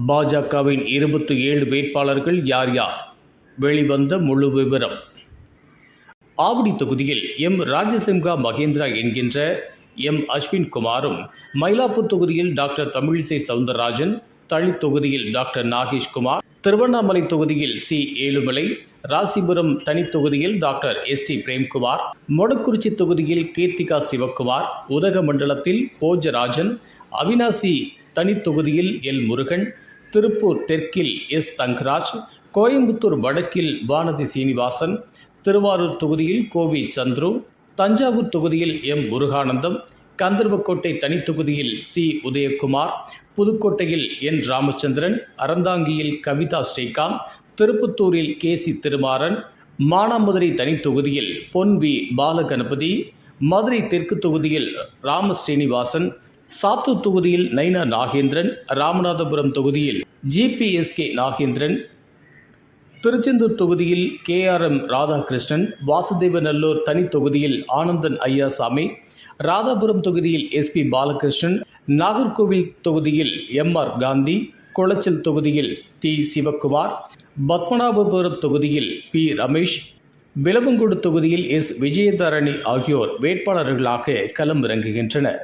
பாஜகவின் 27 வேட்பாளர்கள் யார் யார்? வெளிவந்த முழு விவரம். ஆவடி தொகுதியில் எம். ராஜசிம்ஹா மகேந்திரா என்கின்ற எம். அஸ்வின் குமாரும், மயிலாப்பூர் தொகுதியில் டாக்டர் தமிழிசை சவுந்தரராஜன், தளி தொகுதியில் டாக்டர் நாகேஷ்குமார், திருவண்ணாமலை தொகுதியில் சி. ஏழுமலை, ராசிபுரம் தனி தொகுதியில் doctor S. D. Premkumar, Modakurichi தொகுதியில் கீர்த்திகா சிவக்குமார், உதகமண்டலத்தில் போஜராஜன், அவினாசி தனி தொகுதியில் எல். முருகன், திருப்பூர் தெற்கில் எஸ். தங்கராஜ், கோயம்புத்தூர் வடக்கில் வானதி சீனிவாசன், திருவாரூர் தொகுதியில் கோவி சந்துரு, தஞ்சாவூர் தொகுதியில் எம். முருகானந்தம், கந்தர்வக்கோட்டை தனி தொகுதியில் சி. உதயகுமார், புதுக்கோட்டையில் என். ராமச்சந்திரன், அறந்தாங்கியில் கவிதா ஸ்ரீகாந்த், திருப்பத்தூரில் கே. சி. திருமாறன், மானாமதுரை தனி தொகுதியில் பொன். வி. பாலகணபதி, மதுரை தெற்கு தொகுதியில் ராம ஸ்ரீனிவாசன், சாத்தூர் தொகுதியில் நைனா நாகேந்திரன், ராமநாதபுரம் தொகுதியில் ஜிபிஎஸ்கே நாகேந்திரன், திருச்செந்தூர் தொகுதியில் KRM ராதாகிருஷ்ணன், வாசுதேவநல்லூர் தனி தொகுதியில் ஆனந்தன் ஐயாசாமி, ராதாபுரம் தொகுதியில் SP பாலகிருஷ்ணன், நாகர்கோவில் தொகுதியில் MR காந்தி, குளச்சல் தொகுதியில் T. சிவக்குமார், பத்மநாபபுரம் தொகுதியில் P. ரமேஷ், விளவங்கோடு தொகுதியில் S. விஜயதரணி ஆகியோர் வேட்பாளர்களாக களமிறங்குகின்றனர்.